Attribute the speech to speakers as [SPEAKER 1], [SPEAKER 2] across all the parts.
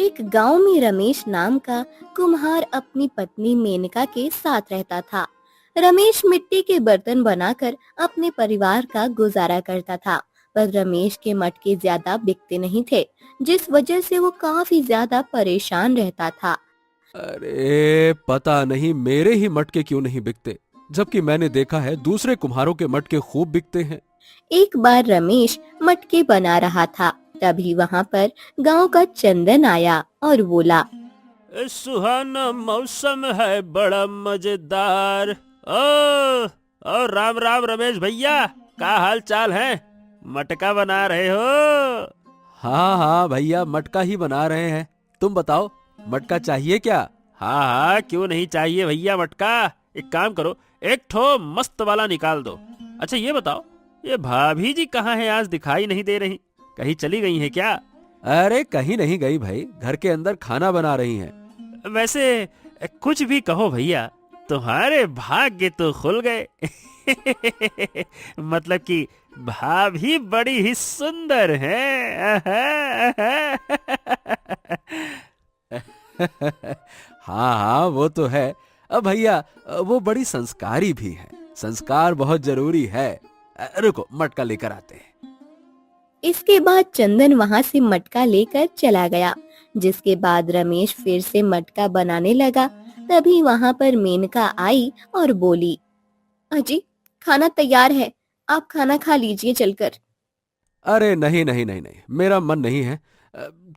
[SPEAKER 1] एक गांव में रमेश नाम का कुम्हार अपनी पत्नी मेनका के साथ रहता था। रमेश मिट्टी के बर्तन बनाकर अपने परिवार का गुजारा करता था, पर रमेश के मटके ज्यादा बिकते नहीं थे, जिस वजह से वो काफी ज्यादा परेशान रहता था।
[SPEAKER 2] अरे पता नहीं मेरे ही मटके क्यों नहीं बिकते, जबकि मैंने देखा है दूसरे कुम्हारों के मटके खूब बिकते हैं।
[SPEAKER 1] एक बार रमेश मटके बना रहा था, तभी वहाँ पर गांव का चंदन आया और बोला,
[SPEAKER 3] सुहाना मौसम है बड़ा मजेदार। ओ राम राम रमेश भैया, क्या हाल चाल है? मटका बना रहे हो?
[SPEAKER 2] हाँ हाँ भैया, मटका ही बना रहे हैं। तुम बताओ, मटका चाहिए क्या?
[SPEAKER 3] हाँ हाँ, क्यों नहीं चाहिए भैया मटका। एक काम करो, एक ठो मस्त वाला निकाल दो। अच्छा ये बताओ, ये भाभी जी कहाँ है? आज दिखाई नहीं दे रही, कहीं चली गई है क्या?
[SPEAKER 2] अरे कहीं नहीं गई भाई, घर के अंदर खाना बना रही हैं।
[SPEAKER 3] वैसे कुछ भी कहो भैया, तुम्हारे भाग्य तो खुल गए। मतलब कि भाभी बड़ी ही सुंदर है।
[SPEAKER 2] हाँ हाँ वो तो है। अब भैया वो बड़ी संस्कारी भी है, संस्कार बहुत जरूरी है। रुको मटका लेकर आते हैं।
[SPEAKER 1] इसके बाद चंदन वहाँ से मटका लेकर चला गया, जिसके बाद रमेश फिर से मटका बनाने लगा। तभी वहाँ पर मेनका आई और बोली, अजी खाना तैयार है, आप खाना खा लीजिए चलकर।
[SPEAKER 2] अरे नहीं नहीं नहीं नहीं, मेरा मन नहीं है।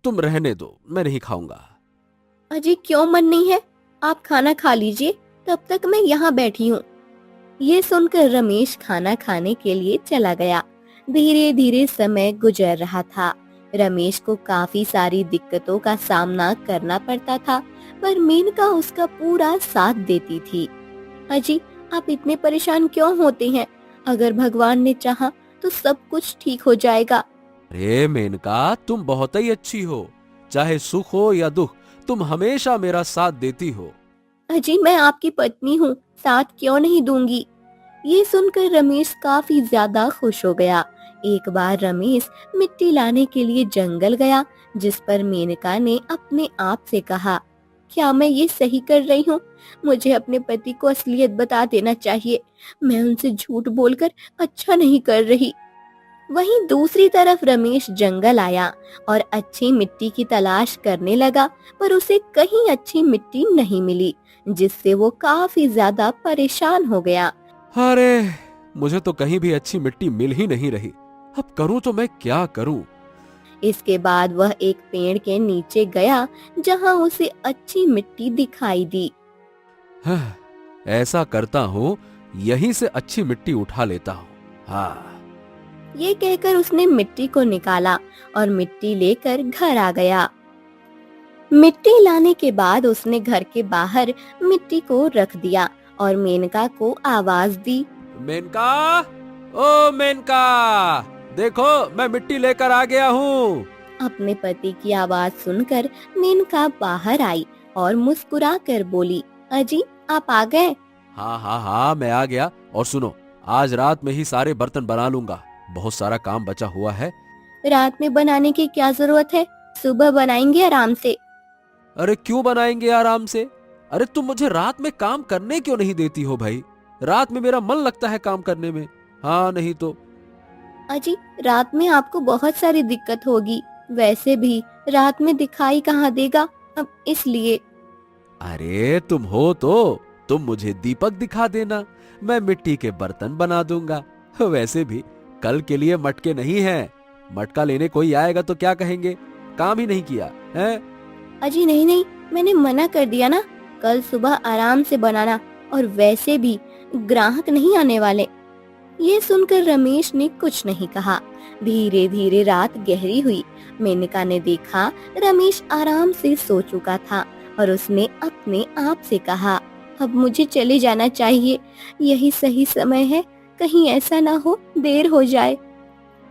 [SPEAKER 2] तुम रहने दो, मैं नहीं खाऊंगा।
[SPEAKER 1] अजी क्यों मन नहीं है? आप खाना खा लीजिए, तब तक मैं यहाँ बैठी हूँ। ये सुनकर रमेश खाना खाने के लिए चला गया। धीरे धीरे समय गुजर रहा था। रमेश को काफी सारी दिक्कतों का सामना करना पड़ता था, पर मेनका उसका पूरा साथ देती थी। अजी आप इतने परेशान क्यों होते हैं? अगर भगवान ने चाहा तो सब कुछ ठीक हो जाएगा।
[SPEAKER 2] अरे मेनका, तुम बहुत ही अच्छी हो, चाहे सुख हो या दुख, तुम हमेशा मेरा साथ देती हो।
[SPEAKER 1] अजी मैं आपकी पत्नी हूँ, साथ क्यों नहीं दूंगी। ये सुनकर रमेश काफी ज्यादा खुश हो गया। एक बार रमेश मिट्टी लाने के लिए जंगल गया, जिस पर मेनका ने अपने आप से कहा, क्या मैं ये सही कर रही हूँ? मुझे अपने पति को असलियत बता देना चाहिए। मैं उनसे झूठ बोलकर अच्छा नहीं कर रही। वहीं दूसरी तरफ रमेश जंगल आया और अच्छी मिट्टी की तलाश करने लगा, पर उसे कहीं अच्छी मिट्टी नहीं मिली, जिससे वो काफी ज्यादा परेशान हो गया।
[SPEAKER 2] अरे मुझे तो कहीं भी अच्छी मिट्टी मिल ही नहीं रही, अब करूं तो मैं क्या करूं?
[SPEAKER 1] इसके बाद वह एक पेड़ के नीचे गया, जहां उसे अच्छी मिट्टी दिखाई दी।
[SPEAKER 2] ऐसा करता हूँ, यहीं से अच्छी मिट्टी उठा लेता हूँ। हाँ।
[SPEAKER 1] ये कहकर उसने मिट्टी को निकाला और मिट्टी लेकर घर आ गया। मिट्टी लाने के बाद उसने घर के बाहर मिट्टी को रख दिया और मेनका को आवाज दी,
[SPEAKER 2] मेनका, ओ मेनका, देखो मैं मिट्टी लेकर आ गया हूँ।
[SPEAKER 1] अपने पति की आवाज सुनकर मेनका बाहर आई और मुस्कुरा कर बोली, अजी आप आ गए?
[SPEAKER 2] हाँ हाँ हाँ मैं आ गया। और सुनो, आज रात में ही सारे बर्तन बना लूंगा, बहुत सारा काम बचा हुआ है।
[SPEAKER 1] रात में बनाने की क्या जरूरत है, सुबह बनाएंगे आराम से।
[SPEAKER 2] अरे क्यों बनाएंगे आराम से? अरे तुम मुझे रात में काम करने क्यों नहीं देती हो भाई? रात में मेरा मन लगता है काम करने में। हाँ नहीं तो।
[SPEAKER 1] अजी रात में आपको बहुत सारी दिक्कत होगी, वैसे भी रात में दिखाई कहाँ देगा, अब इसलिए।
[SPEAKER 2] अरे तुम हो तो तुम मुझे दीपक दिखा देना, मैं मिट्टी के बर्तन बना दूंगा। वैसे भी कल के लिए मटके नहीं हैं, मटका लेने कोई आएगा तो क्या कहेंगे, काम ही नहीं किया है।
[SPEAKER 1] अजी नहीं नहीं, मैंने मना कर दिया ना, कल सुबह आराम से बनाना, और वैसे भी ग्राहक नहीं आने वाले। ये सुनकर रमेश ने कुछ नहीं कहा। धीरे धीरे रात गहरी हुई। मेनका ने देखा रमेश आराम से सो चुका था और उसने अपने आप से कहा, अब मुझे चले जाना चाहिए, यही सही समय है, कहीं ऐसा ना हो देर हो जाए।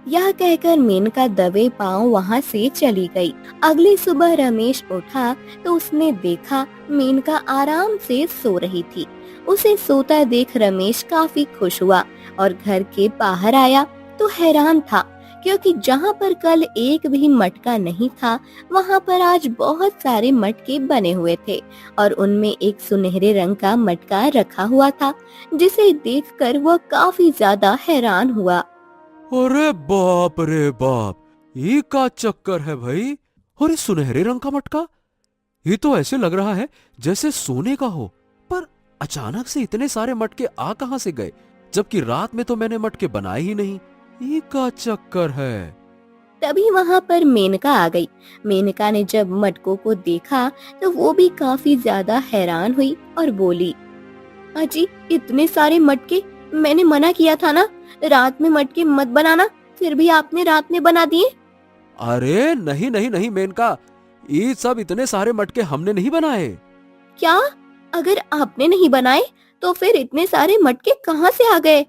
[SPEAKER 1] यह कहकर मेनका दबे पांव वहां से चली गई। अगली सुबह रमेश उठा तो उसने देखा मेनका आराम से सो रही थी। उसे सोता देख रमेश काफी खुश हुआ और घर के बाहर आया तो हैरान था क्योंकि जहाँ पर कल एक भी मटका नहीं था, वहाँ पर आज बहुत सारे मटके बने हुए थे और उनमें एक सुनहरे रंग का मटका रखा हुआ था, जिसे देखकर वह काफी ज्यादा हैरान हुआ।
[SPEAKER 2] अरे बाप रे बाप, ये का चक्कर है भाई? और ये सुनहरे रंग का मटका, ये तो ऐसे लग रहा है जैसे सोने का हो। पर अचानक से इतने सारे मटके आ कहां से गए, जबकि रात में तो मैंने मटके बनाए ही नहीं। ये का चक्कर है?
[SPEAKER 1] तभी वहाँ पर मेनका आ गई। मेनका ने जब मटकों को देखा तो वो भी काफी ज्यादा हैरान हुई और बोली, अजी इतने सारे मटके, मैंने मना किया था ना रात में मटके मत बनाना, फिर भी आपने रात में बना दिए।
[SPEAKER 2] अरे नहीं नहीं नहीं मेनका, ये सब इतने सारे मटके हमने नहीं बनाए।
[SPEAKER 1] क्या? अगर आपने नहीं बनाए तो फिर इतने सारे मटके कहाँ से आ गए?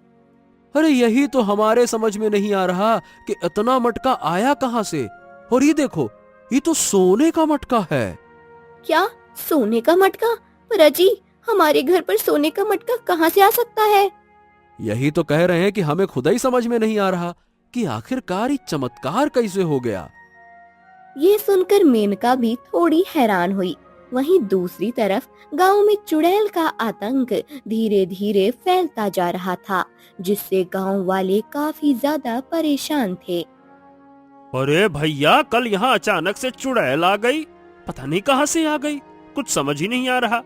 [SPEAKER 2] अरे यही तो हमारे समझ में नहीं आ रहा कि इतना मटका आया कहां से। और ये देखो, ये तो सोने का मटका है।
[SPEAKER 1] क्या सोने का मटका? पर अजी हमारे घर पर सोने का मटका कहाँ से आ सकता है?
[SPEAKER 2] यही तो कह रहे हैं कि हमें खुद ही समझ में नहीं आ रहा कि आखिरकार ये चमत्कार कैसे हो गया।
[SPEAKER 1] ये सुनकर मेनका भी थोड़ी हैरान हुई। वहीं दूसरी तरफ गांव में चुड़ैल का आतंक धीरे धीरे फैलता जा रहा था, जिससे गांव वाले काफी ज्यादा परेशान थे।
[SPEAKER 3] अरे भैया, कल यहाँ अचानक से चुड़ैल आ गई, पता नहीं कहाँ से आ गई, कुछ समझ ही नहीं आ रहा।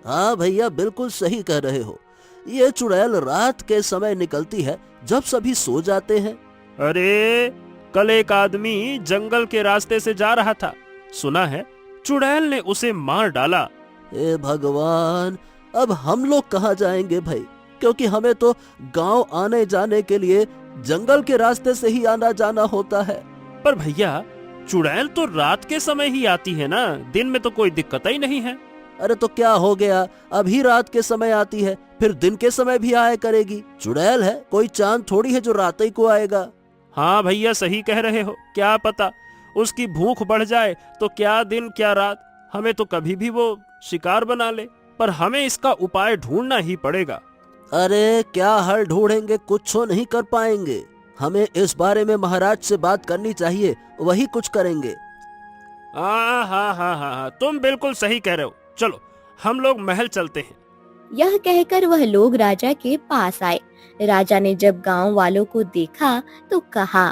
[SPEAKER 4] हाँ भैया, बिल्कुल सही कह रहे हो। ये चुड़ैल रात के समय निकलती है जब सभी सो जाते हैं।
[SPEAKER 3] अरे कल एक आदमी जंगल के रास्ते से जा रहा था, सुना है चुड़ैल ने उसे मार डाला।
[SPEAKER 4] हे भगवान, अब हम लोग कहाँ जाएंगे भाई, क्योंकि हमें तो गांव आने जाने के लिए जंगल के रास्ते से ही आना जाना होता है।
[SPEAKER 3] पर भैया, चुड़ैल तो रात के समय ही आती है ना, दिन में तो कोई दिक्कत ही नहीं है।
[SPEAKER 4] अरे तो क्या हो गया, अभी रात के समय आती है, फिर दिन के समय भी आया करेगी। चुड़ैल है, कोई चांद थोड़ी है जो रात ही को आएगा।
[SPEAKER 3] हाँ भैया, सही कह रहे हो, क्या पता उसकी भूख बढ़ जाए तो क्या दिन क्या रात, हमें तो कभी भी वो शिकार बना ले। पर हमें इसका उपाय ढूंढना ही पड़ेगा।
[SPEAKER 4] अरे क्या हल ढूंढेंगे, कुछ नहीं कर पाएंगे। हमें इस बारे में महाराज से बात करनी चाहिए, वही कुछ करेंगे।
[SPEAKER 3] हाँ हाँ हाँ हाँ हाँ, तुम बिल्कुल सही कह रहे हो, चलो हम लोग महल चलते हैं।
[SPEAKER 1] यह कहकर वह लोग राजा के पास आए। राजा ने जब गांव वालों को देखा तो कहा,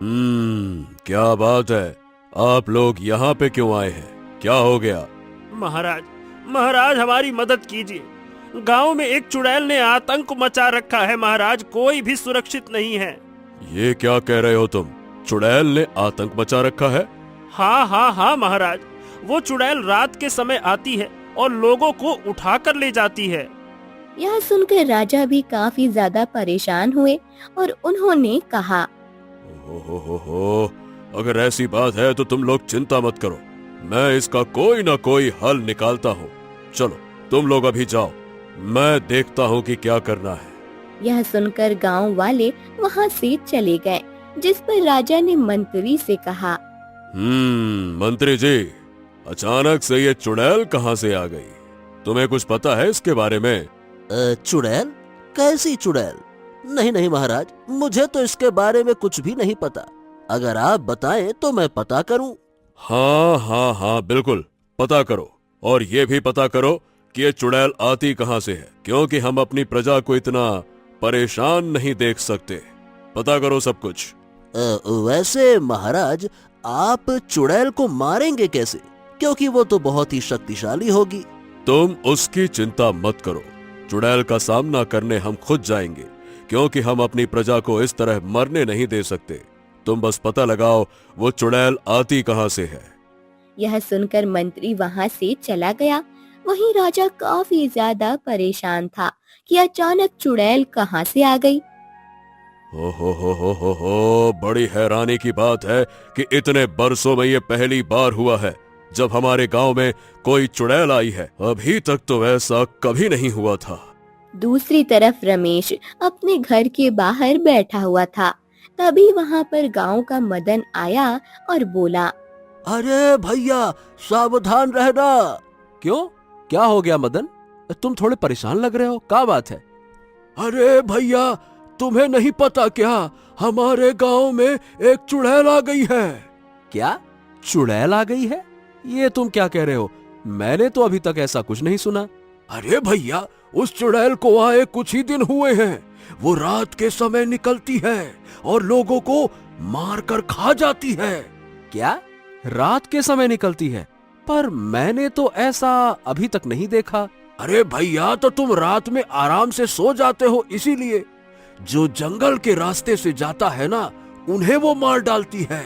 [SPEAKER 2] क्या बात है, आप लोग यहाँ पे क्यों आए हैं? क्या हो गया?
[SPEAKER 3] महाराज, महाराज हमारी मदद कीजिए, गांव में एक चुड़ैल ने आतंक मचा रखा है महाराज, कोई भी सुरक्षित नहीं है।
[SPEAKER 2] ये क्या कह रहे हो तुम? चुड़ैल ने आतंक मचा रखा है?
[SPEAKER 3] हाँ हाँ हाँ महाराज, वो चुड़ैल रात के समय आती है और लोगों को उठा कर ले जाती है।
[SPEAKER 1] यह सुनकर राजा भी काफी ज्यादा परेशान हुए और उन्होंने कहा,
[SPEAKER 2] हो, अगर ऐसी बात है तो तुम लोग चिंता मत करो, मैं इसका कोई ना कोई हल निकालता हूँ। चलो तुम लोग अभी जाओ, मैं देखता हूँ कि क्या करना है।
[SPEAKER 1] यह सुनकर गांव वाले वहां से चले गए, जिस पर राजा ने मंत्री से कहा,
[SPEAKER 2] मंत्री जी, अचानक से ये चुड़ैल कहाँ से आ गई? तुम्हें कुछ पता है इसके बारे में?
[SPEAKER 4] चुड़ैल? कैसी चुड़ैल? नहीं नहीं महाराज, मुझे तो इसके बारे में कुछ भी नहीं पता। अगर आप बताएं तो मैं पता करूं।
[SPEAKER 2] हाँ हाँ हाँ बिल्कुल, पता करो, और ये भी पता करो कि ये चुड़ैल आती कहाँ से है, क्योंकि हम अपनी प्रजा को इतना परेशान नहीं देख सकते। पता करो सब कुछ।
[SPEAKER 4] वैसे महाराज, आप चुड़ैल को मारेंगे कैसे, क्योंकि वो तो बहुत ही शक्तिशाली होगी।
[SPEAKER 2] तुम उसकी चिंता मत करो, चुड़ैल का सामना करने हम खुद जाएंगे, क्योंकि हम अपनी प्रजा को इस तरह मरने नहीं दे सकते। तुम बस पता लगाओ वो चुड़ैल आती कहाँ से है।
[SPEAKER 1] यह सुनकर मंत्री वहां से चला गया। वहीं राजा काफी ज्यादा परेशान था कि अचानक चुड़ैल कहाँ से आ गई।
[SPEAKER 2] हो, बड़ी हैरानी की बात है कि इतने बरसों में ये पहली बार हुआ है जब हमारे गांव में कोई चुड़ैल आई है। अभी तक तो ऐसा कभी नहीं हुआ था।
[SPEAKER 1] दूसरी तरफ रमेश अपने घर के बाहर बैठा हुआ था। तभी वहां पर गांव का मदन आया और बोला,
[SPEAKER 4] अरे भैया, सावधान रहना।
[SPEAKER 2] क्यों, क्या हो गया मदन? तुम थोड़े परेशान लग रहे हो, क्या बात है?
[SPEAKER 4] अरे भैया, तुम्हें नहीं पता क्या,
[SPEAKER 2] हमारे गांव में एक चुड़ैल आ गई है। क्या चुड़ैल आ गई है? ये तुम क्या कह रहे हो? मैंने तो अभी तक ऐसा कुछ नहीं सुना। अरे भैया, उस चुड़ैल को आए कुछ ही दिन हुए हैं। वो रात के समय निकलती है और लोगों को मार कर खा जाती है। क्या रात के समय निकलती है? पर मैंने तो ऐसा अभी तक नहीं देखा। अरे भैया, तो तुम रात में आराम से सो जाते हो, इसीलिए। जो जंगल के रास्ते से जाता है ना, उन्हें वो मार डालती है।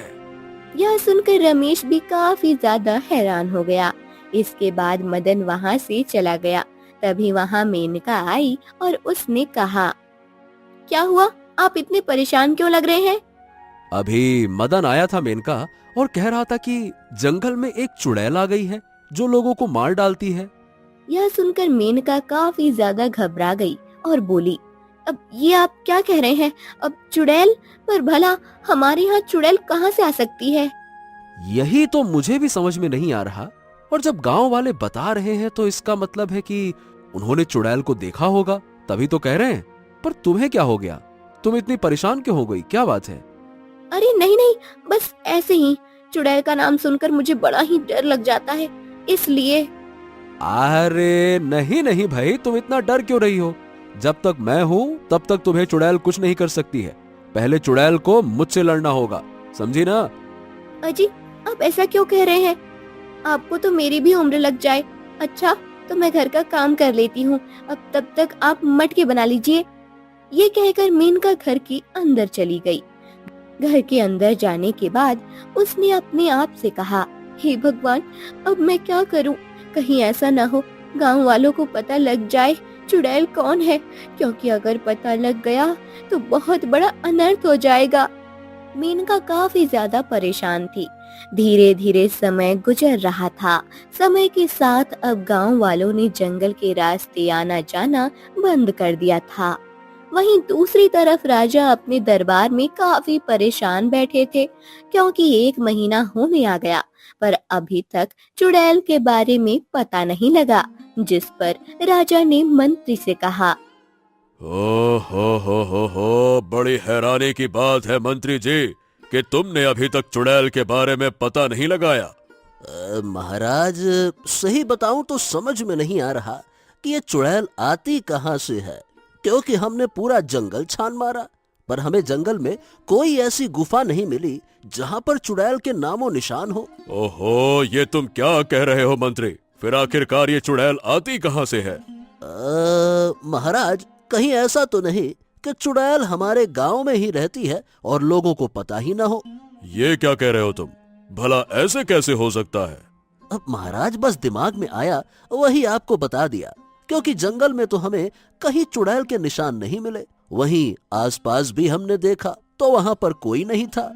[SPEAKER 1] यह सुनकर रमेश भी काफी ज्यादा हैरान हो गया। इसके बाद मदन वहाँ से चला गया। तभी वहाँ मेनका आई और उसने कहा, क्या हुआ? आप इतने परेशान क्यों लग रहे हैं?
[SPEAKER 2] अभी मदन आया था मेनका, और कह रहा था कि जंगल में एक चुड़ैल आ गई है जो लोगों को मार डालती है।
[SPEAKER 1] यह सुनकर मेनका काफी ज्यादा घबरा गई और बोली, अब ये आप क्या कह रहे हैं? अब चुड़ैल? पर भला हमारे यहाँ चुड़ैल कहाँ से आ सकती है?
[SPEAKER 2] यही तो मुझे भी समझ में नहीं आ रहा। और जब गांव वाले बता रहे हैं तो इसका मतलब है कि उन्होंने चुड़ैल को देखा होगा, तभी तो कह रहे हैं। पर तुम्हें क्या हो गया? तुम इतनी परेशान क्यों हो गई? क्या बात है?
[SPEAKER 1] अरे नहीं नहीं, बस ऐसे ही। चुड़ैल का नाम सुनकर मुझे बड़ा ही डर लग जाता है, इसलिए।
[SPEAKER 2] अरे नहीं नहीं भाई, तुम इतना डर क्यों रही हो? जब तक मैं हूं तब तक तुम्हें चुड़ैल कुछ नहीं कर सकती है। पहले चुड़ैल को मुझसे लड़ना होगा, समझी ना?
[SPEAKER 1] अजी, आप ऐसा क्यों कह रहे हैं? आपको तो मेरी भी उम्र लग जाए। अच्छा, तो मैं घर का काम कर लेती हूँ, अब तब तक आप मटके बना लीजिए। ये कहकर मेनका घर के अंदर चली गई। घर के अंदर जाने के बाद उसने अपने आप से कहा, हे भगवान, अब मैं क्या करूं? कहीं ऐसा ना हो गांव वालों को पता लग जाए चुड़ैल कौन है, क्योंकि अगर पता लग गया तो बहुत बड़ा अनर्थ हो जाएगा। मेनका काफी ज्यादा परेशान थी। धीरे धीरे समय गुजर रहा था। समय के साथ अब गांव वालों ने जंगल के रास्ते आना जाना बंद कर दिया था। वहीं दूसरी तरफ राजा अपने दरबार में काफी परेशान बैठे थे, क्योंकि 1 महीना होने आ गया पर अभी तक चुड़ैल के बारे में पता नहीं लगा। जिस पर राजा ने मंत्री से कहा,
[SPEAKER 2] ओ हो, बड़ी हैरानी की बात है मंत्री जी कि तुमने अभी तक चुड़ैल के बारे में पता नहीं लगाया।
[SPEAKER 4] महाराज, सही बताऊं तो समझ में नहीं आ रहा कि ये चुड़ैल आती कहाँ से है, क्योंकि हमने पूरा जंगल छान मारा पर हमें जंगल में कोई ऐसी गुफा नहीं मिली जहाँ पर चुड़ैल के नामो निशान हो।
[SPEAKER 2] ओहो, ये तुम क्या कह रहे हो मंत्री? फिर आखिरकार ये चुड़ैल आती कहाँ से है?
[SPEAKER 4] महाराज, कहीं ऐसा तो नहीं कि चुड़ैल हमारे गांव में ही रहती है और लोगों को पता ही ना हो?
[SPEAKER 2] ये क्या कह रहे हो तुम? भला ऐसे कैसे हो सकता है?
[SPEAKER 4] अब महाराज, बस दिमाग में आया वही आपको बता दिया, क्योंकि जंगल में तो हमें कहीं चुड़ैल के निशान नहीं मिले। वहीं आसपास भी हमने देखा तो वहाँ पर कोई नहीं था।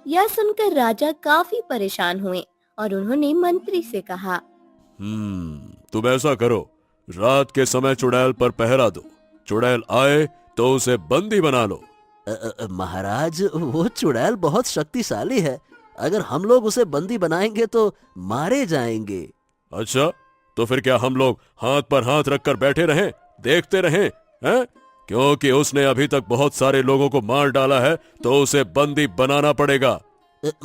[SPEAKER 1] यह सुनकर राजा काफी परेशान हुए और उन्होंने मंत्री से कहा,
[SPEAKER 2] तुम ऐसा करो, रात के समय चुड़ैल पर पहरा दो। चुड़ैल आए तो उसे बंदी बना लो।
[SPEAKER 4] महाराज, वो चुड़ैल बहुत शक्तिशाली है। अगर हम लोग उसे बंदी बनाएंगे तो मारे जाएंगे।
[SPEAKER 2] अच्छा, तो फिर क्या हम लोग हाथ पर हाथ रखकर बैठे रहें, देखते रहें, हैं? क्योंकि उसने अभी तक बहुत सारे लोगों को मार डाला है तो उसे बंदी बनाना पड़ेगा।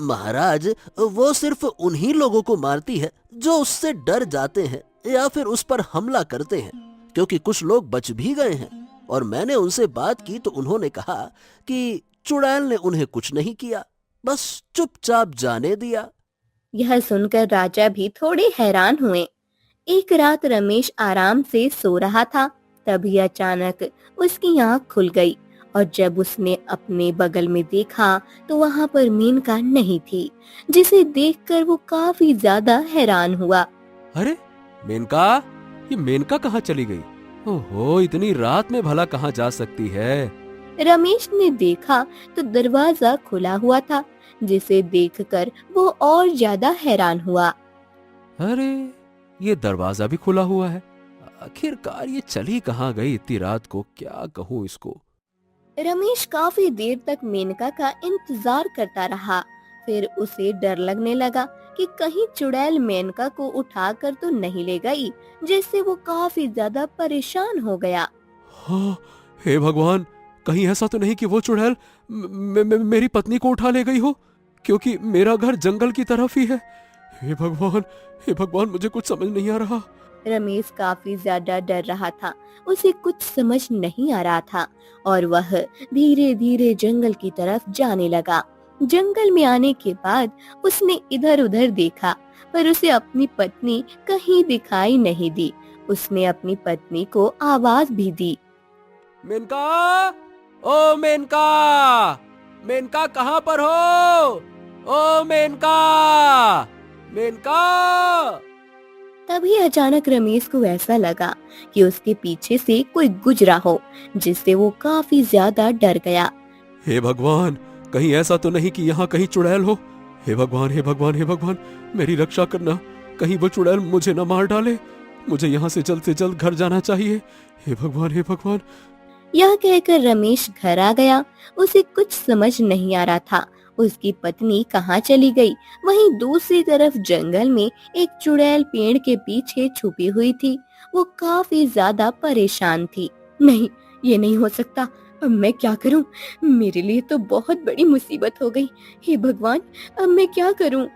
[SPEAKER 4] महाराज, वो सिर्फ उन्हीं लोगों को मारती है जो उससे डर जाते हैं या फिर उस पर हमला करते हैं, क्योंकि कुछ लोग बच भी गए हैं और मैंने उनसे बात की तो उन्होंने कहा कि चुड़ैल ने उन्हें कुछ नहीं किया, बस चुपचाप जाने दिया।
[SPEAKER 1] यह सुनकर राजा भी थोड़े हैरान हुए। एक रात रमेश आराम से सो रहा था, तभी अचानक उसकी आंख खुल गई और जब उसने अपने बगल में देखा तो वहाँ पर मेनका नहीं थी, जिसे देखकर वो काफी ज्यादा हैरान हुआ।
[SPEAKER 2] अरे मेनका, ये मेनका कहाँ चली गई? ओहो, इतनी रात में भला कहाँ जा सकती है?
[SPEAKER 1] रमेश ने देखा तो दरवाजा खुला हुआ था, जिसे देखकर वो और ज्यादा हैरान हुआ।
[SPEAKER 2] अरे, ये दरवाजा भी खुला हुआ है। आखिरकार ये चली कहाँ गई इतनी रात को? क्या कहूँ इसको।
[SPEAKER 1] रमेश काफी देर तक मेनका का इंतजार करता रहा। फिर उसे डर लगने लगा कि कहीं चुड़ैल मेनका को उठाकर तो नहीं ले गई, जिससे वो काफी ज्यादा परेशान हो गया।
[SPEAKER 2] हाँ, हे भगवान, कहीं ऐसा तो नहीं कि वो चुड़ैल मेरी पत्नी को उठा ले गई हो, क्योंकि मेरा घर जंगल की तरफ ही है। हे भगवान, मुझे कुछ समझ नहीं आ रहा।
[SPEAKER 1] रमेश काफी ज्यादा डर रहा था, उसे कुछ समझ नहीं आ रहा था और वह धीरे धीरे जंगल की तरफ जाने लगा। जंगल में आने के बाद उसने इधर उधर देखा, पर उसे अपनी पत्नी कहीं दिखाई नहीं दी। उसने अपनी पत्नी को आवाज भी दी।
[SPEAKER 2] मेनका, ओ मेनका, मेनका कहाँ पर हो? ओ मेनका, मेनका।
[SPEAKER 1] तभी अचानक रमेश को ऐसा लगा कि उसके पीछे से कोई गुजरा हो, जिससे वो काफी ज्यादा डर गया।
[SPEAKER 2] हे भगवान, कहीं ऐसा तो नहीं कि यहाँ कहीं चुड़ैल हो। हे भगवान, हे भगवान, हे भगवान, मेरी रक्षा करना, कहीं वो चुड़ैल मुझे न मार डाले। मुझे यहाँ से जल्द घर जाना चाहिए। हे भगवान, हे भगवान।
[SPEAKER 1] यह कहकर रमेश घर आ गया। उसे कुछ समझ नहीं आ रहा था उसकी पत्नी कहाँ चली गई। वहीं दूसरी तरफ जंगल में एक चुड़ैल पेड़ के पीछे छुपी हुई थी। वो काफी ज्यादा परेशान थी। नहीं, ये नहीं हो सकता। अब मैं क्या करूं? मेरे लिए तो बहुत बड़ी मुसीबत हो गई। हे भगवान, अब मैं क्या करूं?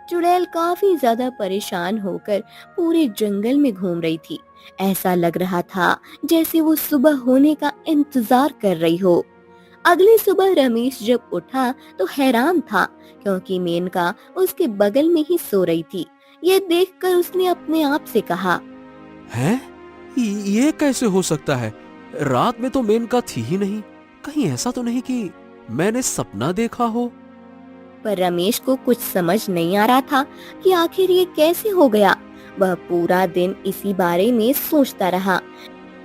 [SPEAKER 1] चुड़ैल काफी ज्यादा परेशान होकर पूरे जंगल में घूम रही थी। ऐसा लग रहा था जैसे वो सुबह होने का इंतजार कर रही हो। अगली सुबह रमेश जब उठा तो हैरान था, क्योंकि मेनका उसके बगल में ही सो रही थी। ये देखकर उसने अपने आप से कहा,
[SPEAKER 2] हैं? ये कैसे हो सकता है? रात में तो मेनका थी ही नहीं। कहीं ऐसा तो नहीं कि मैंने सपना देखा हो?
[SPEAKER 1] पर रमेश को कुछ समझ नहीं आ रहा था कि आखिर ये कैसे हो गया। वह पूरा दिन इसी बारे में सोचता रहा।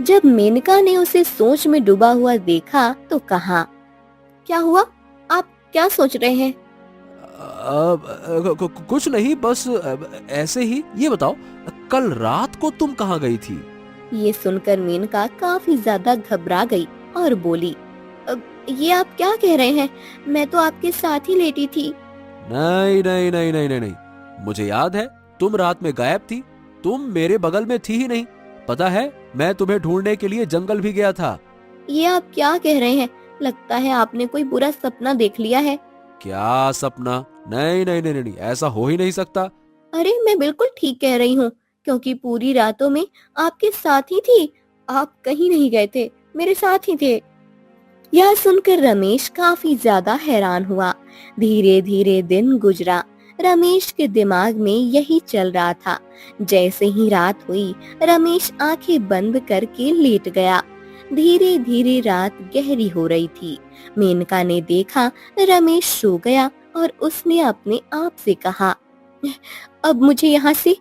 [SPEAKER 1] जब मेनका ने उसे सोच में डूबा हुआ देखा तो कहा, क्या हुआ? आप क्या सोच रहे हैं?
[SPEAKER 2] कुछ नहीं, बस ऐसे ही। ये बताओ, कल रात को तुम कहाँ गई थी?
[SPEAKER 1] ये सुनकर मेनका काफी ज्यादा घबरा गई और बोली, ये आप क्या कह रहे हैं? मैं तो आपके साथ ही लेटी थी।
[SPEAKER 2] नहीं नहीं नहीं नहीं नहीं नहीं, मुझे याद है, तुम रात में गायब थी। तुम मेरे बगल में थी ही नहीं। पता है, मैं तुम्हें ढूंढने के लिए जंगल भी गया था।
[SPEAKER 1] ये आप क्या कह रहे हैं? लगता है आपने कोई बुरा सपना देख लिया है।
[SPEAKER 2] क्या सपना? नहीं नहीं नहीं नहीं, ऐसा हो ही नहीं सकता।
[SPEAKER 1] अरे, मैं बिल्कुल ठीक कह रही हूँ, क्योंकि पूरी रातों में आपके साथ ही थी। आप कहीं नहीं गए थे, मेरे साथ ही थे। यह सुनकर रमेश काफी ज्यादा हैरान हुआ। धीरे धीरे दिन गुजरा। रमेश के दिमाग में यही चल रहा था। जैसे ही रात हुई, रमेश आंखें बंद करके लेट गया। धीरे धीरे रात गहरी हो रही थी। मेनका ने देखा रमेश सो गया और उसने अपने आप से कहा, अब मुझे यहाँ से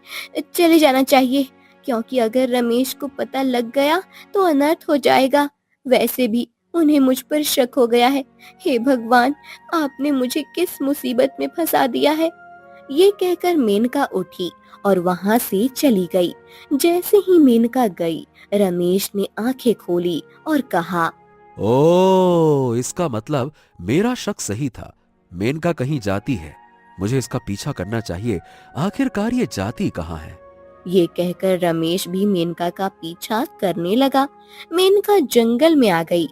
[SPEAKER 1] चले जाना चाहिए, क्योंकि अगर रमेश को पता लग गया तो अनर्थ हो जाएगा। वैसे भी उन्हें मुझ पर शक हो गया है। हे भगवान, आपने मुझे किस मुसीबत में फंसा दिया है। ये कहकर मेनका उठी और वहाँ से चली गई। जैसे ही मेनका गई, रमेश ने आंखें खोली और कहा,
[SPEAKER 2] ओ, इसका मतलब मेरा शक सही था। मेनका कहीं जाती है। मुझे इसका पीछा करना चाहिए। आखिरकार ये जाती कहाँ है?
[SPEAKER 1] ये कहकर रमेश भी मेनका का पीछा करने लगा। मेनका जंगल में आ गई।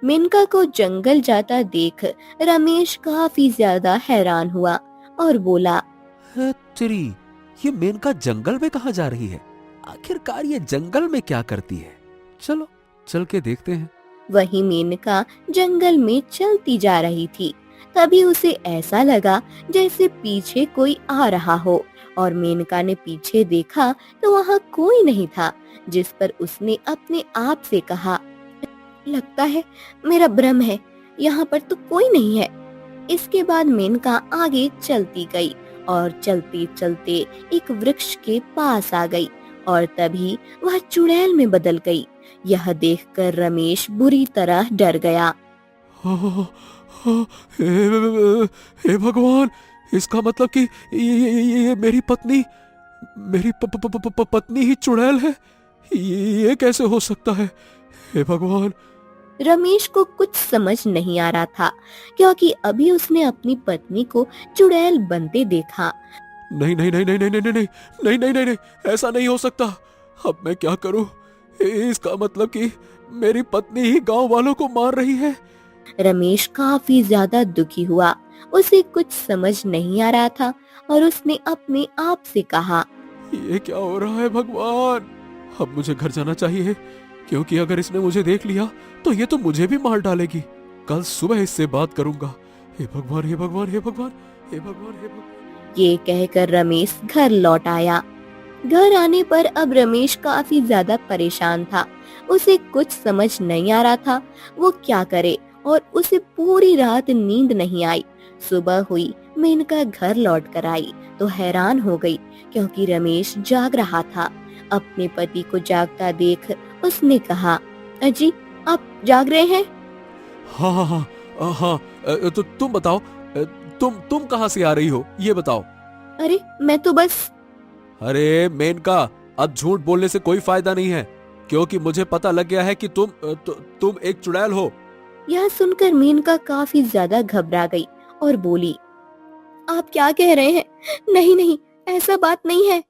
[SPEAKER 1] मेनका को जंगल जाता देख रमेश काफी ज्यादा हैरान हुआ और बोला,
[SPEAKER 2] तेरी, ये मेनका जंगल में कहाँ जा रही है? आखिरकार ये जंगल में क्या करती है? चलो चल के देखते हैं।
[SPEAKER 1] वही मेनका जंगल में चलती जा रही थी। तभी उसे ऐसा लगा जैसे पीछे कोई आ रहा हो, और मेनका ने पीछे देखा तो वहाँ कोई नहीं था। जिस पर उसने अपने आप से कहा, लगता है मेरा भ्रम है, यहाँ पर तो कोई नहीं है। इसके बाद मेनका आगे चलती गई और चलते चलते एक वृक्ष के पास आ गई, और तभी वह चुड़ैल में बदल गई। यह देखकर रमेश बुरी तरह डर गया।
[SPEAKER 2] हे भगवान, इसका मतलब कि ये मेरी पत्नी, मेरी पत्नी ही चुड़ैल है। ये कैसे हो सकता है? हे भगवान।
[SPEAKER 1] रमेश को कुछ समझ नहीं आ रहा था, क्योंकि अभी उसने अपनी पत्नी को चुड़ैल बनते देखा।
[SPEAKER 2] नहीं नहीं नहीं नहीं नहीं नहीं नहीं नहीं नहीं नहीं नहीं, ऐसा नहीं हो सकता। अब मैं क्या करूं? इसका मतलब कि मेरी पत्नी ही गांव वालों को मार रही है।
[SPEAKER 1] रमेश काफी ज्यादा दुखी हुआ। उसे कुछ समझ नहीं आ रहा था और उसने अपने आप से कहा,
[SPEAKER 2] ये क्या हो रहा है भगवान। अब मुझे घर जाना चाहिए, क्योंकि अगर इसने मुझे देख लिया तो ये तो मुझे भी मार डालेगी। कल सुबह इससे बात करूंगा। हे भगवान, हे भगवान, हे भगवान, हे भगवान, हे भगवान।
[SPEAKER 1] ये कहकर रमेश घर लौट आया। घर आने पर अब रमेश काफी ज्यादा परेशान था। उसे कुछ समझ नहीं आ रहा था वो क्या करे और उसे पूरी रात नींद नहीं आई। सुबह हुई, मेनका घर लौट कर आई तो हैरान हो गई, क्योंकि रमेश जाग रहा था। अपने पति को जागता देख उसने कहा, अजी आप जाग रहे हैं?
[SPEAKER 2] हाँ हाँ हाँ हाँ, तो तुम बताओ, तुम कहाँ से आ रही हो, ये बताओ।
[SPEAKER 1] अरे मैं तो बस।
[SPEAKER 2] अरे मेनका, अब झूठ बोलने से कोई फायदा नहीं है, क्योंकि मुझे पता लग गया है कि तुम एक चुड़ैल हो।
[SPEAKER 1] यह सुनकर मेनका काफी ज्यादा घबरा गई और बोली, आप क्या कह रहे हैं? नहीं नहीं, ऐसा बात नहीं है।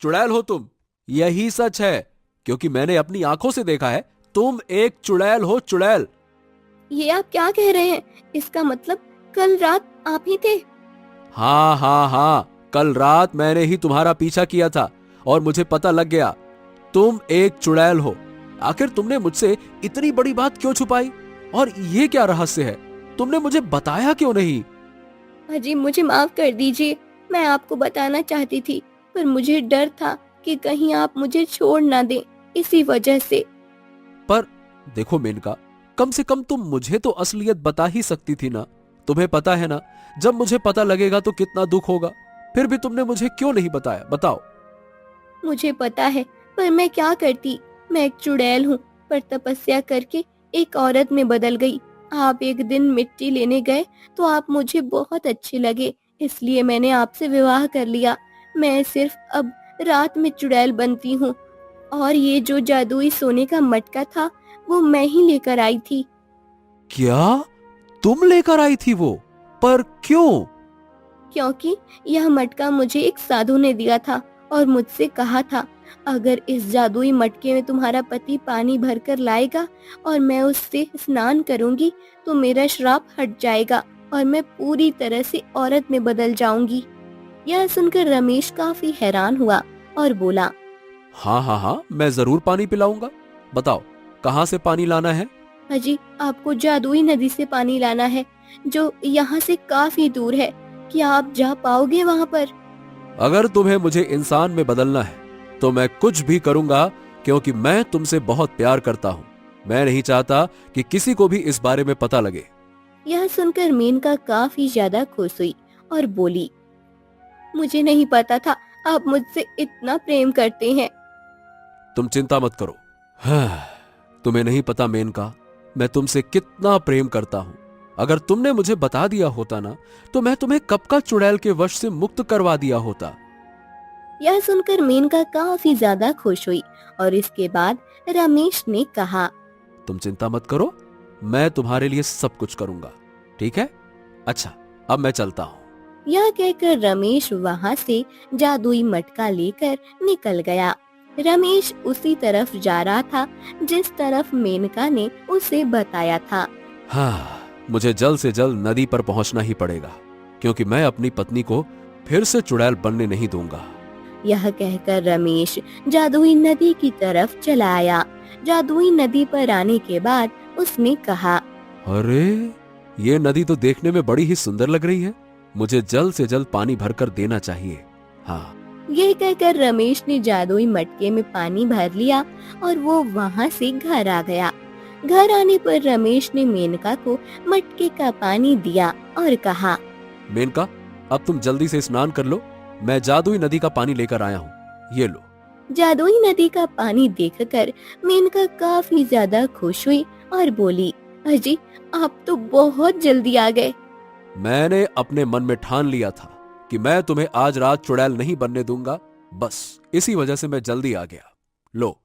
[SPEAKER 2] चुड़ैल हो तुम, यही सच है, क्योंकि मैंने अपनी आंखों से देखा है। तुम एक चुड़ैल हो, चुड़ैल।
[SPEAKER 1] ये आप क्या कह रहे हैं? इसका मतलब कल रात आप ही थे?
[SPEAKER 2] हाँ हाँ हाँ, कल रात मैंने ही तुम्हारा पीछा किया था और मुझे पता लग गया तुम एक चुड़ैल हो। आखिर तुमने मुझसे इतनी बड़ी बात क्यों छुपाई, और ये क्या रहस्य है? तुमने मुझे बताया क्यों नहीं?
[SPEAKER 1] अजी मुझे माफ कर दीजिए, मैं आपको बताना चाहती थी, पर मुझे डर था कि कहीं आप मुझे छोड़ ना दें, इसी वजह से।
[SPEAKER 2] पर देखो मेनका, कम से कम तुम मुझे तो असलियत बता ही सकती थी ना। तुम्हें पता है ना, जब मुझे पता लगेगा तो कितना दुख होगा। फिर भी तुमने मुझे क्यों नहीं बताया, बताओ।
[SPEAKER 1] मुझे पता है, पर मैं क्या करती। मैं एक चुड़ैल हूँ, पर तपस्या करके एक औरत में बदल गई। आप एक दिन मिट्टी लेने गए तो आप मुझे बहुत अच्छे लगे, इसलिए मैंने आपसे विवाह कर लिया। मैं सिर्फ अब रात में चुड़ैल बनती हूँ, और ये जो जादुई सोने का मटका था वो मैं ही लेकर आई थी।
[SPEAKER 2] क्या तुम लेकर आई थी वो? पर क्यों?
[SPEAKER 1] क्योंकि यह मटका मुझे एक साधु ने दिया था और मुझसे कहा था, अगर इस जादुई मटके में तुम्हारा पति पानी भरकर लाएगा और मैं उससे स्नान करूंगी तो मेरा श्राप हट जाएगा और मैं पूरी तरह से औरत में बदल जाऊंगी। यह सुनकर रमेश काफी हैरान हुआ और बोला,
[SPEAKER 2] हाँ हाँ हाँ, मैं जरूर पानी पिलाऊंगा। बताओ, कहाँ से पानी लाना है?
[SPEAKER 1] अजी आपको जादुई नदी से पानी लाना है, जो यहाँ से काफी दूर है। क्या आप जा पाओगे वहाँ पर?
[SPEAKER 2] अगर तुम्हें मुझे इंसान में बदलना है तो मैं कुछ भी करूंगा, क्योंकि मैं तुमसे बहुत प्यार करता हूँ। मैं नहीं चाहता कि किसी को भी इस बारे में पता लगे।
[SPEAKER 1] यह सुनकर मेनका काफी ज्यादा खुश हुई और बोली, मुझे नहीं पता था आप मुझसे इतना प्रेम करते हैं।
[SPEAKER 2] तुम चिंता मत करो। हाँ, तुम्हें नहीं पता मेनका, मैं तुमसे कितना प्रेम करता हूँ। अगर तुमने मुझे बता दिया होता ना, तो मैं तुम्हें कब का चुड़ैल के वश से मुक्त करवा दिया होता।
[SPEAKER 1] यह सुनकर मेनका काफी ज्यादा खुश हुई और इसके बाद रमेश ने कहा,
[SPEAKER 2] तुम चिंता मत करो, मैं तुम्हारे लिए सब कुछ करूंगा, ठीक है? अच्छा, अब मैं चलता हूँ।
[SPEAKER 1] यह कहकर रमेश वहाँ से जादुई मटका लेकर निकल गया। रमेश उसी तरफ जा रहा था जिस तरफ मेनका ने उसे बताया था।
[SPEAKER 2] हाँ, मुझे जल्द से जल्द नदी पर पहुंचना ही पड़ेगा, क्योंकि मैं अपनी पत्नी को फिर से चुड़ैल बनने नहीं दूंगा।
[SPEAKER 1] यह कहकर रमेश जादुई नदी की तरफ चला आया। जादुई नदी पर आने के बाद उसने कहा,
[SPEAKER 2] अरे ये नदी तो देखने में बड़ी ही सुंदर लग रही है, मुझे जल्द से जल्द पानी भरकर देना चाहिए। हाँ।
[SPEAKER 1] यह कहकर रमेश ने जादुई मटके में पानी भर लिया और वो वहाँ से घर आ गया। घर आने पर रमेश ने मेनका को मटके का पानी दिया और कहा,
[SPEAKER 2] मेनका, अब तुम जल्दी से स्नान कर लो, मैं जादुई नदी का पानी लेकर आया हूँ, ये लो।
[SPEAKER 1] जादुई नदी का पानी देखकर मेनका काफी ज्यादा खुश हुई और बोली, अजी आप तो बहुत जल्दी आ गए।
[SPEAKER 2] मैंने अपने मन में ठान लिया था कि मैं तुम्हें आज रात चुड़ैल नहीं बनने दूंगा, बस इसी वजह से मैं जल्दी आ गया। लो।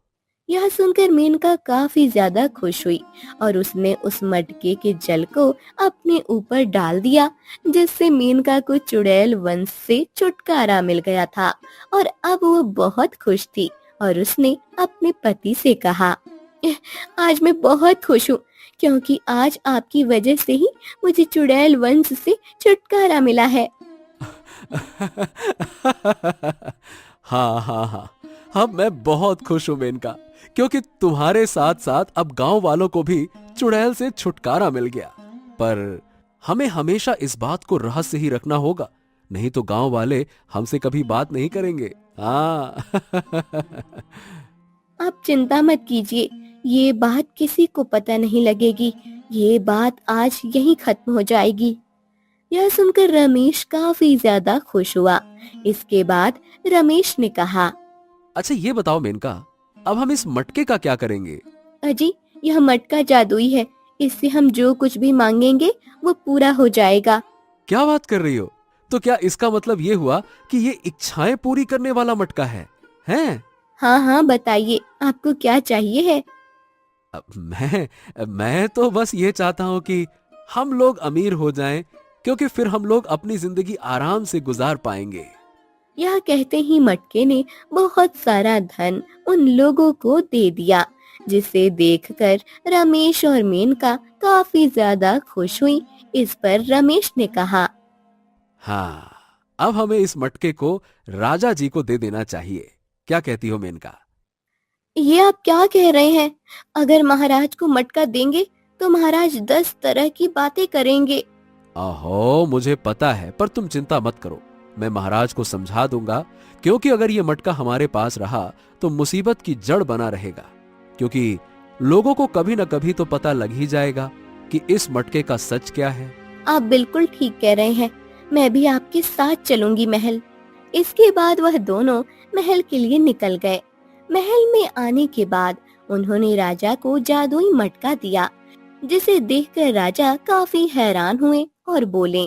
[SPEAKER 1] यह सुनकर मेनका काफी ज्यादा खुश हुई और उसने उस मटके के जल को अपने ऊपर डाल दिया, जिससे मेनका को चुड़ैल वंश से छुटकारा मिल गया था और अब वो बहुत खुश थी और उसने अपने पति से कहा, आज मैं बहुत खुश हूँ क्योंकि आज आपकी वजह से ही मुझे चुड़ैल वंश से छुटकारा मिला है।
[SPEAKER 2] हाँ हाँ हाँ, अब मैं बहुत खुश हूं मेनका, क्योंकि तुम्हारे साथ साथ अब गांव वालों को भी चुड़ैल से छुटकारा मिल गया। पर हमें हमेशा इस बात को रहस्य ही रखना होगा, नहीं तो गांव वाले हमसे कभी बात नहीं करेंगे। हाँ।
[SPEAKER 1] आप चिंता मत कीजिए, ये बात किसी को पता नहीं लगेगी। ये बात आज यहीं खत्म हो जाएगी। यह सुनकर रमेश काफी ज्यादा खुश हुआ। इसके बाद रमेश ने कहा,
[SPEAKER 2] अच्छा ये बताओ मेनका, अब हम इस मटके का क्या करेंगे?
[SPEAKER 1] अजी यह मटका जादुई है, इससे हम जो कुछ भी मांगेंगे वो पूरा हो जाएगा।
[SPEAKER 2] क्या बात कर रही हो? तो क्या इसका मतलब ये हुआ कि ये इच्छाएं पूरी करने वाला मटका है? हैं?
[SPEAKER 1] हाँ हाँ बताइए, आपको क्या चाहिए है?
[SPEAKER 2] अब मैं तो बस ये चाहता हूँ कि हम लोग अमीर हो जाएं, क्योंकि फिर हम लोग अपनी जिंदगी आराम से गुजार पाएंगे।
[SPEAKER 1] यह कहते ही मटके ने बहुत सारा धन उन लोगों को दे दिया, जिसे देखकर रमेश और मेनका काफी ज्यादा खुश हुई। इस पर रमेश ने कहा,
[SPEAKER 2] हाँ, अब हमें इस मटके को राजा जी को दे देना चाहिए। क्या कहती हो मेनका?
[SPEAKER 1] ये आप क्या कह रहे हैं? अगर महाराज को मटका देंगे तो महाराज 10 तरह की बातें करेंगे।
[SPEAKER 2] आहो, मुझे पता है, पर तुम चिंता मत करो, मैं महाराज को समझा दूंगा। क्योंकि अगर ये मटका हमारे पास रहा तो मुसीबत की जड़ बना रहेगा, क्योंकि लोगों को कभी न कभी तो पता लग ही जाएगा कि इस मटके का सच क्या है।
[SPEAKER 1] आप बिल्कुल ठीक कह रहे हैं, मैं भी आपके साथ चलूंगी महल। इसके बाद वह दोनों महल के लिए निकल गए। महल में आने के बाद उन्होंने राजा को जादुई मटका दिया, जिसे देखकर राजा काफी हैरान हुए और बोले,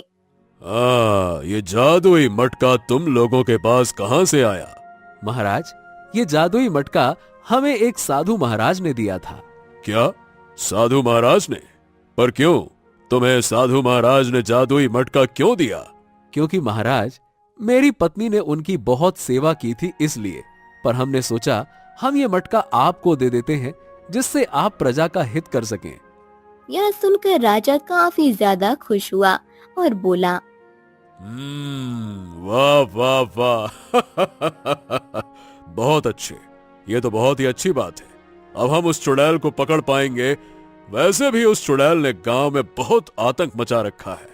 [SPEAKER 3] ये जादुई मटका तुम लोगों के पास कहाँ से आया?
[SPEAKER 2] महाराज, ये जादुई मटका हमें एक साधु महाराज ने दिया था।
[SPEAKER 3] क्या? साधु महाराज ने? पर क्यों? तुम्हें साधु महाराज ने जादुई मटका क्यों दिया?
[SPEAKER 2] क्योंकि महाराज, मेरी पत्नी ने उनकी बहुत सेवा की थी, इसलिए। पर हमने सोचा हम ये मटका आपको दे देते हैं, जिससे आप प्रजा का हित कर सकें।
[SPEAKER 1] यह सुनकर राजा काफी ज्यादा खुश हुआ और बोला,
[SPEAKER 3] वाह वाह वाह। बहुत अच्छे, ये तो बहुत ही अच्छी बात है। अब हम उस चुड़ैल को पकड़ पाएंगे। वैसे भी उस चुड़ैल ने गांव में बहुत आतंक मचा रखा है।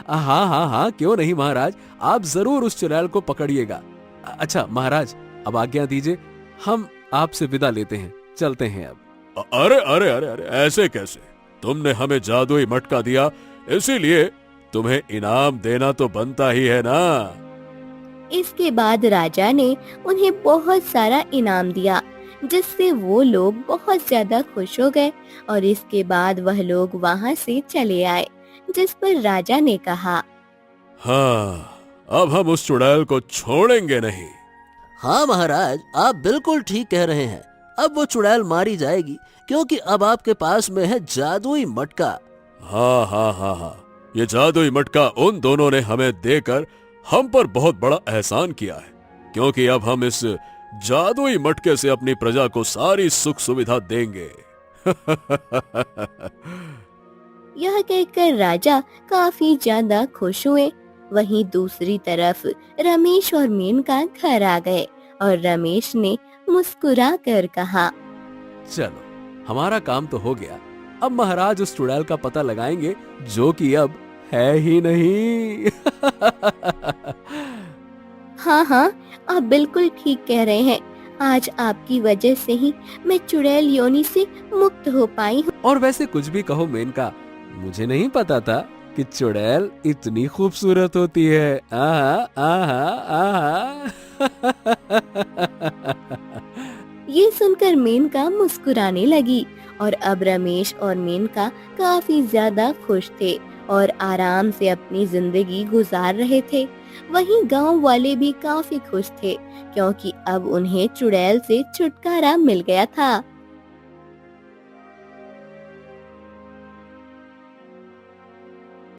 [SPEAKER 2] हाँ हाँ हाँ, क्यों नहीं महाराज, आप जरूर उस चुड़ैल को पकड़िएगा। अच्छा महाराज, अब आज्ञा दीजिए, हम आपसे विदा लेते हैं, चलते हैं अब।
[SPEAKER 3] अरे अरे अरे अरे, ऐसे कैसे? तुमने हमें जादुई मटका दिया, इसीलिए तुम्हें इनाम देना तो बनता ही है ना।
[SPEAKER 1] इसके बाद राजा ने उन्हें बहुत सारा इनाम दिया, जिससे वो लोग बहुत ज्यादा खुश हो गए। और इसके बाद वह लोग वहाँ से चले आए, जिस पर राजा ने कहा,
[SPEAKER 3] हाँ, अब हम उस चुड़ैल को छोड़ेंगे नहीं।
[SPEAKER 4] हाँ महाराज, आप बिल्कुल ठीक कह रहे हैं। अब वो चुड़ैल मारी जाएगी, क्योंकि अब आपके पास में है जादुई मटका।
[SPEAKER 3] हाँ हाँ हाँ हाँ, ये जादुई मटका उन दोनों ने हमें देकर हम पर बहुत बड़ा एहसान किया है, क्योंकि अब हम इस जादुई मटके से अपनी प्रजा को सारी सुख सुविधा देंगे।
[SPEAKER 1] यह कहकर राजा काफी ज्यादा खुश हुए। वहीं दूसरी तरफ रमेश और मेनका घर आ गए और रमेश ने मुस्कुरा कर कहा,
[SPEAKER 2] चलो, हमारा काम तो हो गया। अब महाराज उस चुड़ैल का पता लगाएंगे, जो कि अब है ही नहीं।
[SPEAKER 1] हाँ हाँ, आप बिल्कुल ठीक कह रहे हैं। आज आपकी वजह से ही मैं चुड़ैल योनि से मुक्त हो पाई हूँ।
[SPEAKER 2] और वैसे कुछ भी कहो मेनका, मुझे नहीं पता था कि चुड़ैल इतनी खूबसूरत होती है। आहा आहा आहा।
[SPEAKER 1] ये सुनकर मेनका मुस्कुराने लगी और अब रमेश और मेनका काफी ज्यादा खुश थे और आराम से अपनी जिंदगी गुजार रहे थे। वहीं गांव वाले भी काफी खुश थे, क्योंकि अब उन्हें चुड़ैल से छुटकारा मिल गया था।